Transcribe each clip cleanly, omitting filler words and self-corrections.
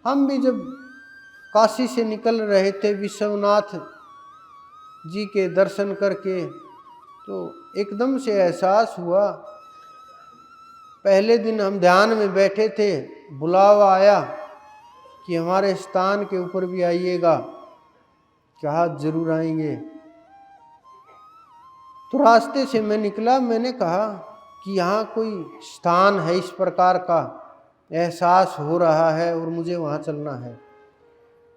हम भी जब काशी से निकल रहे थे विश्वनाथ जी के दर्शन करके, तो एकदम से एहसास हुआ। पहले दिन हम ध्यान में बैठे थे, बुलावा आया कि हमारे स्थान के ऊपर भी आइएगा। कहा जरूर आएंगे। तो रास्ते से मैं निकला, मैंने कहा कि यहाँ कोई स्थान है, इस प्रकार का एहसास हो रहा है और मुझे वहाँ चलना है।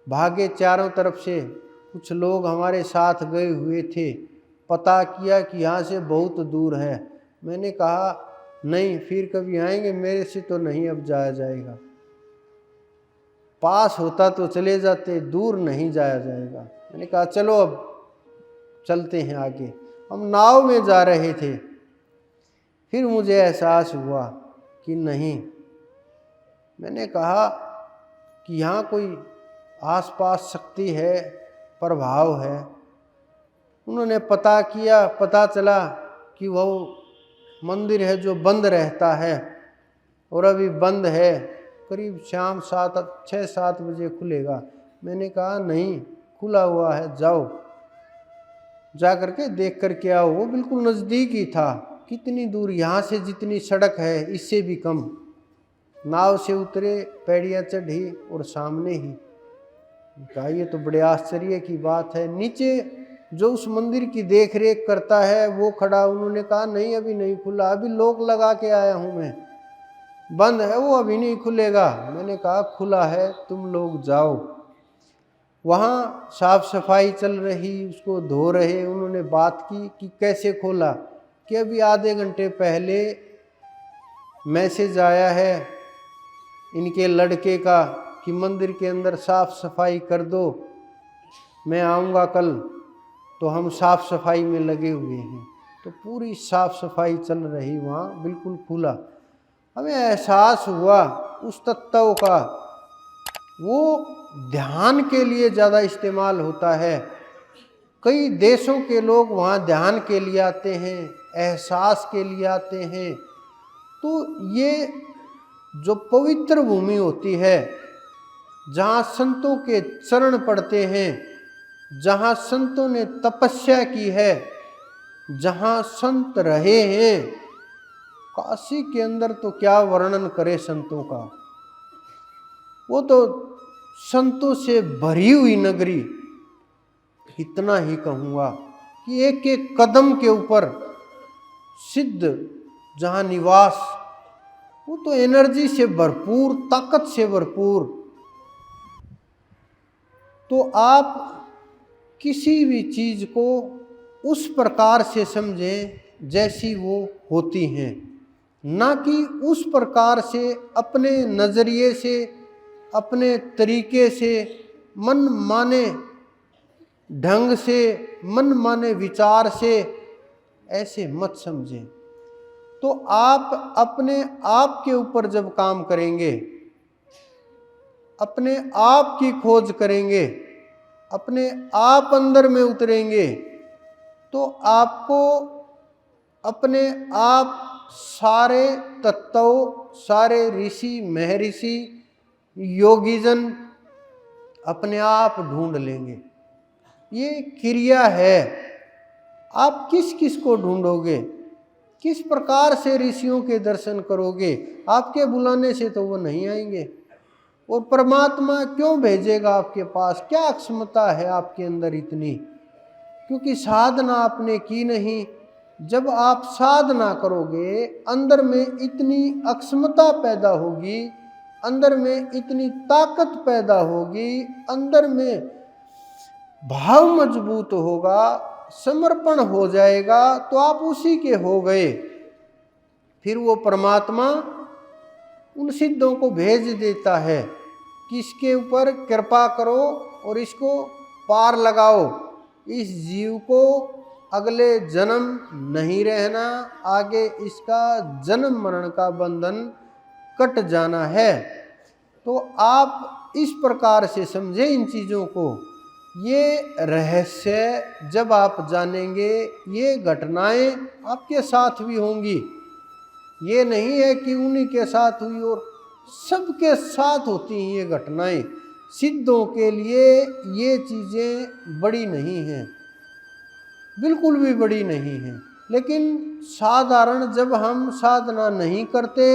भागे चारों तरफ से कुछ लोग हमारे साथ गए हुए थे, पता किया कि यहाँ से बहुत दूर है। मैंने कहा नहीं, फिर कभी आएंगे, मेरे से तो नहीं अब जाया जाएगा। पास होता तो चले जाते, दूर नहीं जाया जाएगा। मैंने कहा चलो अब चलते हैं आगे। हम नाव में जा रहे थे, फिर मुझे एहसास हुआ कि नहीं। मैंने कहा कि यहाँ कोई आसपास शक्ति है, प्रभाव है। उन्होंने पता किया, पता चला कि वो मंदिर है जो बंद रहता है और अभी बंद है, करीब शाम 6-7 बजे खुलेगा। मैंने कहा नहीं, खुला हुआ है, जाओ जा करके देख करके आओ। वो बिल्कुल नज़दीक ही था, कितनी दूर, यहाँ से जितनी सड़क है इससे भी कम। नाव से उतरे, पैड़ियाँ चढ़ी और सामने ही। कहा ये तो बड़े आश्चर्य की बात है। नीचे जो उस मंदिर की देख रेख करता है वो खड़ा। उन्होंने कहा नहीं, अभी नहीं खुला, अभी लोग लगा के आया हूँ मैं, बंद है वो, अभी नहीं खुलेगा। मैंने कहा खुला है, तुम लोग जाओ। वहाँ साफ सफाई चल रही, उसको धो रहे। उन्होंने बात की कि कैसे खोला, कि अभी आधे घंटे पहले मैसेज आया है इनके लड़के का कि मंदिर के अंदर साफ सफाई कर दो, मैं आऊँगा कल। तो हम साफ सफाई में लगे हुए हैं। तो पूरी साफ सफाई चल रही, वहाँ बिल्कुल खुला। हमें एहसास हुआ उस तत्व का, वो ध्यान के लिए ज़्यादा इस्तेमाल होता है। कई देशों के लोग वहाँ ध्यान के लिए आते हैं, एहसास के लिए आते हैं। तो ये जो पवित्र भूमि होती है, जहाँ संतों के चरण पड़ते हैं, जहाँ संतों ने तपस्या की है, जहाँ संत रहे हैं, काशी के अंदर तो क्या वर्णन करे संतों का। वो तो संतों से भरी हुई नगरी। इतना ही कहूँगा कि एक एक कदम के ऊपर सिद्ध जहाँ निवास, वो तो एनर्जी से भरपूर, ताकत से भरपूर। तो आप किसी भी चीज़ को उस प्रकार से समझें जैसी वो होती हैं, ना कि उस प्रकार से अपने नज़रिए से, अपने तरीके से, मन माने ढंग से, मन माने विचार से ऐसे मत समझें। तो आप अपने आप के ऊपर जब काम करेंगे, अपने आप की खोज करेंगे, अपने आप अंदर में उतरेंगे, तो आपको अपने आप सारे तत्व, सारे ऋषि महर्षि योगीजन अपने आप ढूंढ लेंगे। ये क्रिया है। आप किस किस को ढूंढोगे, किस प्रकार से ऋषियों के दर्शन करोगे? आपके बुलाने से तो वो नहीं आएंगे। और परमात्मा क्यों भेजेगा आपके पास? क्या क्षमता है आपके अंदर इतनी? क्योंकि साधना आपने की नहीं। जब आप साधना करोगे, अंदर में इतनी अक्षमता पैदा होगी, अंदर में इतनी ताकत पैदा होगी, अंदर में भाव मजबूत होगा, समर्पण हो जाएगा, तो आप उसी के हो गए। फिर वो परमात्मा उन सिद्धों को भेज देता है कि इसके ऊपर कृपा करो और इसको पार लगाओ। इस जीव को अगले जन्म नहीं रहना, आगे इसका जन्म मरण का बंधन कट जाना है। तो आप इस प्रकार से समझें इन चीज़ों को। ये रहस्य जब आप जानेंगे, ये घटनाएं आपके साथ भी होंगी। ये नहीं है कि उन्हीं के साथ हुई और सबके साथ होती हैं ये घटनाएं। सिद्धों के लिए ये चीज़ें बड़ी नहीं हैं, बिल्कुल भी बड़ी नहीं हैं। लेकिन साधारण जब हम साधना नहीं करते,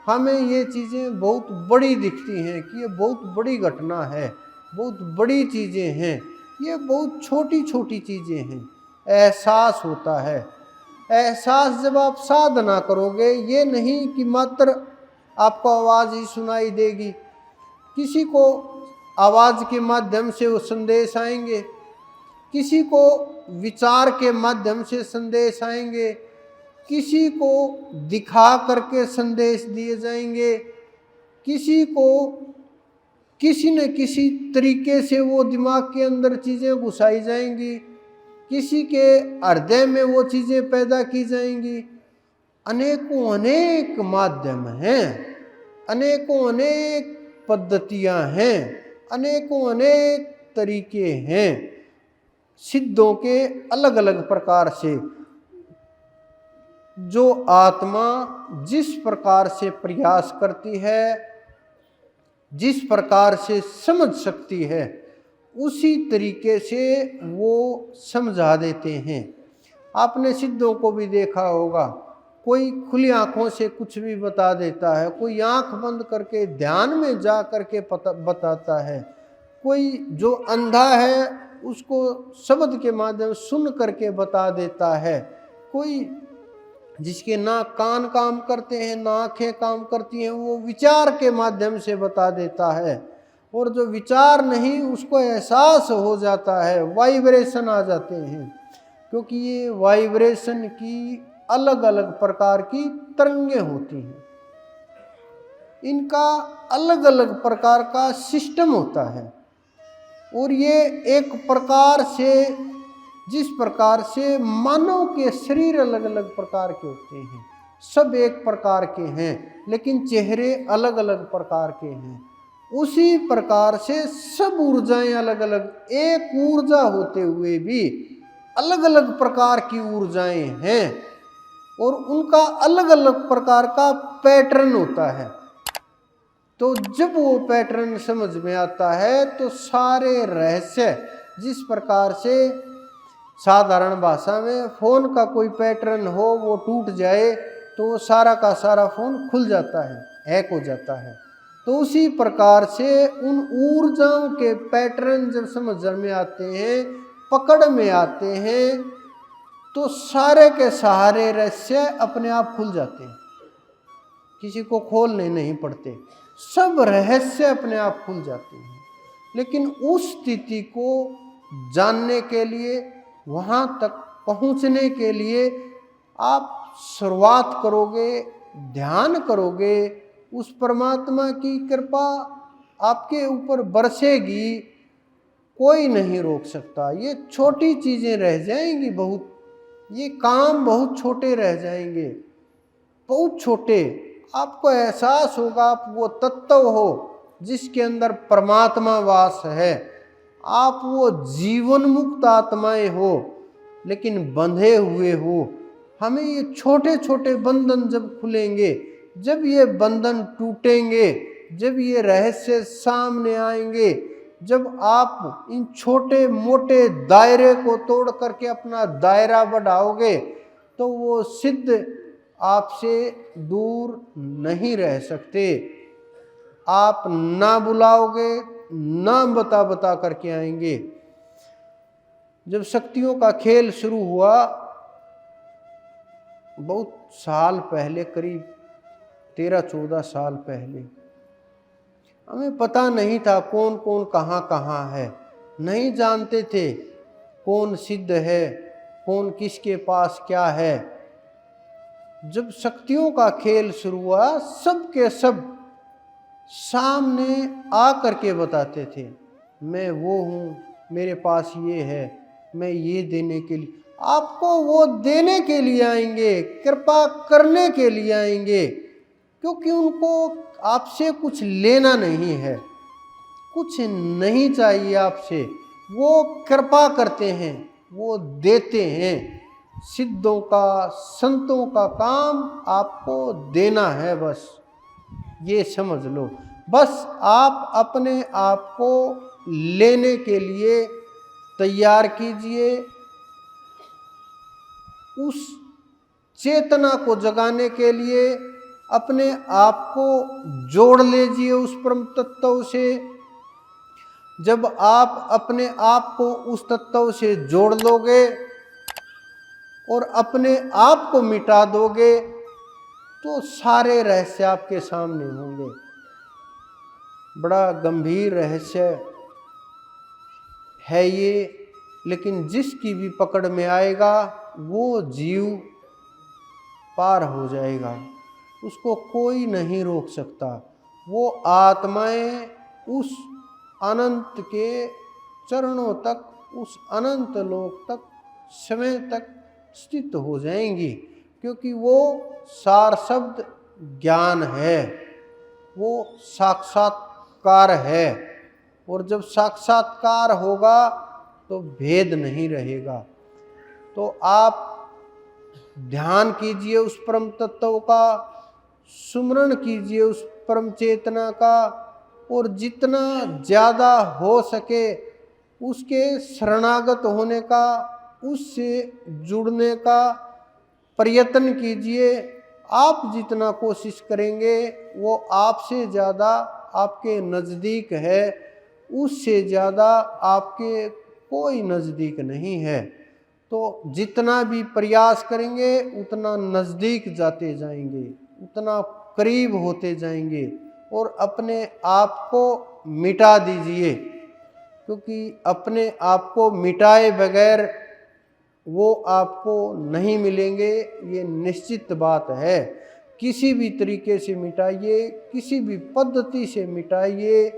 हमें ये चीज़ें बहुत बड़ी दिखती हैं कि ये बहुत बड़ी घटना है, बहुत बड़ी चीज़ें हैं। ये बहुत छोटी छोटी चीज़ें हैं। एहसास होता है। एहसास जब आप साधना करोगे, ये नहीं कि मात्र आपको आवाज़ ही सुनाई देगी। किसी को आवाज़ के माध्यम से वो संदेश आएंगे, किसी को विचार के माध्यम से संदेश आएंगे, किसी को दिखा करके संदेश दिए जाएंगे, किसी को किसी न किसी तरीके से वो दिमाग के अंदर चीज़ें घुसाई जाएंगी, किसी के हृदय में वो चीज़ें पैदा की जाएंगी। अनेकों अनेक माध्यम हैं, अनेकों अनेक पद्धतियां हैं, अनेकों अनेक तरीके हैं सिद्धों के अलग अलग प्रकार से। जो आत्मा जिस प्रकार से प्रयास करती है, जिस प्रकार से समझ सकती है, उसी तरीके से वो समझा देते हैं। आपने सिद्धों को भी देखा होगा, कोई खुली आंखों से कुछ भी बता देता है, कोई आंख बंद करके ध्यान में जा करके बताता है, कोई जो अंधा है उसको शब्द के माध्यम सुन करके बता देता है, कोई जिसके ना कान काम करते हैं ना आँखें काम करती हैं वो विचार के माध्यम से बता देता है, और जो विचार नहीं उसको एहसास हो जाता है, वाइब्रेशन आ जाते हैं। क्योंकि ये वाइब्रेशन की अलग अलग प्रकार की तरंगें होती हैं, इनका अलग अलग प्रकार का सिस्टम होता है। और ये एक प्रकार से, जिस प्रकार से मानव के शरीर अलग अलग प्रकार के होते हैं, सब एक प्रकार के हैं लेकिन चेहरे अलग अलग प्रकार के हैं, उसी प्रकार से सब ऊर्जाएं अलग अलग, एक ऊर्जा होते हुए भी अलग अलग प्रकार की ऊर्जाएं हैं और उनका अलग अलग प्रकार का पैटर्न होता है। तो जब वो पैटर्न समझ में आता है तो सारे रहस्य, जिस प्रकार से साधारण भाषा में फोन का कोई पैटर्न हो वो टूट जाए तो सारा का सारा फोन खुल जाता है, हैक हो जाता है। तो उसी प्रकार से उन ऊर्जाओं के पैटर्न जब समझ में आते हैं, पकड़ में आते हैं, तो सारे के सारे रहस्य अपने आप खुल जाते हैं, किसी को खोलने नहीं पड़ते, सब रहस्य अपने आप खुल जाते हैं। लेकिन उस स्थिति को जानने के लिए, वहाँ तक पहुँचने के लिए आप शुरुआत करोगे, ध्यान करोगे, उस परमात्मा की कृपा आपके ऊपर बरसेगी, कोई नहीं रोक सकता। ये छोटी चीज़ें रह जाएंगी, बहुत, ये काम बहुत छोटे रह जाएंगे, बहुत छोटे। आपको एहसास होगा आप वो तत्व हो जिसके अंदर परमात्मा वास है, आप वो जीवन मुक्त आत्माएं हो लेकिन बंधे हुए हो। हमें ये छोटे छोटे बंधन जब खुलेंगे, जब ये बंधन टूटेंगे, जब ये रहस्य सामने आएंगे, जब आप इन छोटे मोटे दायरे को तोड़ करके अपना दायरा बढ़ाओगे, तो वो सिद्ध आपसे दूर नहीं रह सकते। आप ना बुलाओगे, ना बता बता करके आएंगे। जब शक्तियों का खेल शुरू हुआ बहुत साल पहले, करीब 13-14 साल पहले, हमें पता नहीं था कौन कौन कहाँ कहाँ है, नहीं जानते थे कौन सिद्ध है, कौन किसके पास क्या है। जब शक्तियों का खेल शुरू हुआ, सब के सब सामने आ करके बताते थे, मैं वो हूँ, मेरे पास ये है, मैं ये देने के लिए, आपको वो देने के लिए आएंगे, कृपा करने के लिए आएंगे, क्योंकि उनको आपसे कुछ लेना नहीं है, कुछ नहीं चाहिए आपसे, वो कृपा करते हैं, वो देते हैं। सिद्धों का, संतों का काम आपको देना है बस। ये समझ लो। बस आप अपने आप को लेने के लिए तैयार कीजिए, उस चेतना को जगाने के लिए अपने आप को जोड़ लीजिए उस परम तत्व से। जब आप अपने आप को उस तत्व से जोड़ लोगे और अपने आप को मिटा दोगे तो सारे रहस्य आपके सामने होंगे। बड़ा गंभीर रहस्य है ये, लेकिन जिसकी भी पकड़ में आएगा वो जीव पार हो जाएगा, उसको कोई नहीं रोक सकता। वो आत्माएं उस अनंत के चरणों तक, उस अनंत लोक तक, समय तक स्थित हो जाएंगी, क्योंकि वो सार शब्द ज्ञान है, वो साक्षात्कार है। और जब साक्षात्कार होगा तो भेद नहीं रहेगा। तो आप ध्यान कीजिए उस परम तत्व का, सुमरण कीजिए उस परम चेतना का, और जितना ज़्यादा हो सके उसके शरणागत होने का, उससे जुड़ने का प्रयत्न कीजिए। आप जितना कोशिश करेंगे वो आपसे ज़्यादा आपके नज़दीक है, उससे ज़्यादा आपके कोई नज़दीक नहीं है। तो जितना भी प्रयास करेंगे उतना नज़दीक जाते जाएंगे, उतना करीब होते जाएंगे। और अपने आप को मिटा दीजिए, क्योंकि अपने आप को मिटाए बगैर वो आपको नहीं मिलेंगे, ये निश्चित बात है। किसी भी तरीके से मिटाइए, किसी भी पद्धति से मिटाइए,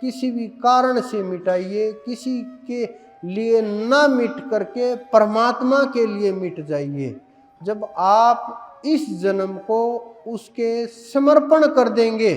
किसी भी कारण से मिटाइए, किसी के लिए ना मिट करके परमात्मा के लिए मिट जाइए। जब आप इस जन्म को उसके समर्पण कर देंगे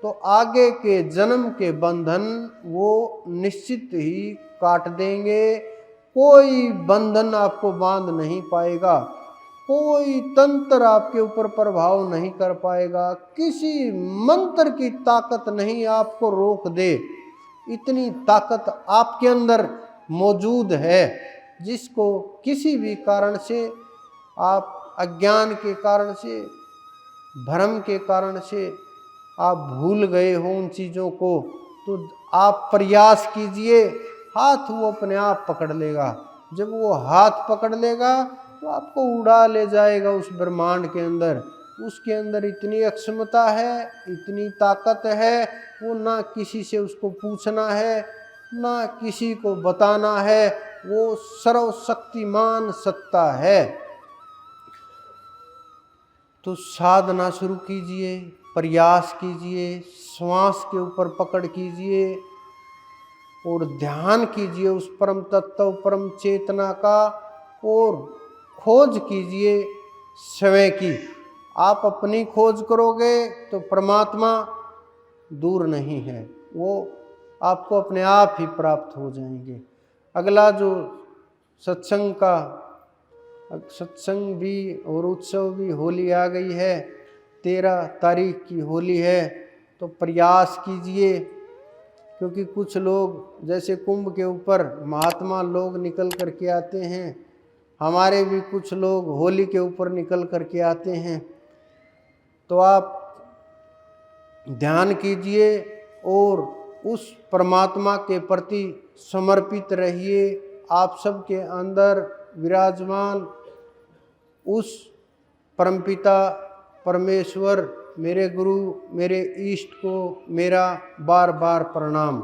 तो आगे के जन्म के बंधन वो निश्चित ही काट देंगे। कोई बंधन आपको बांध नहीं पाएगा, कोई तंत्र आपके ऊपर प्रभाव नहीं कर पाएगा, किसी मंत्र की ताकत नहीं आपको रोक दे। इतनी ताकत आपके अंदर मौजूद है, जिसको किसी भी कारण से, आप अज्ञान के कारण से, भ्रम के कारण से आप भूल गए हो उन चीज़ों को, तो आप प्रयास कीजिए, हाथ वो अपने आप पकड़ लेगा। जब वो हाथ पकड़ लेगा तो आपको उड़ा ले जाएगा उस ब्रह्मांड के अंदर। उसके अंदर इतनी अक्षमता है, इतनी ताकत है, वो ना किसी से उसको पूछना है, ना किसी को बताना है, वो सर्वशक्तिमान सत्ता है। तो साधना शुरू कीजिए, प्रयास कीजिए, श्वास के ऊपर पकड़ कीजिए और ध्यान कीजिए उस परम तत्व, परम चेतना का, और खोज कीजिए स्वयं की। आप अपनी खोज करोगे तो परमात्मा दूर नहीं है, वो आपको अपने आप ही प्राप्त हो जाएंगे। अगला जो सत्संग भी और उत्सव भी, होली आ गई है, 13 तारीख की होली है। तो प्रयास कीजिए, क्योंकि कुछ लोग जैसे कुंभ के ऊपर महात्मा लोग निकल कर के आते हैं, हमारे भी कुछ लोग होली के ऊपर निकल कर के आते हैं। तो आप ध्यान कीजिए और उस परमात्मा के प्रति समर्पित रहिए। आप सबके अंदर विराजमान उस परमपिता परमेश्वर, मेरे गुरु, मेरे इष्ट को मेरा बार बार प्रणाम।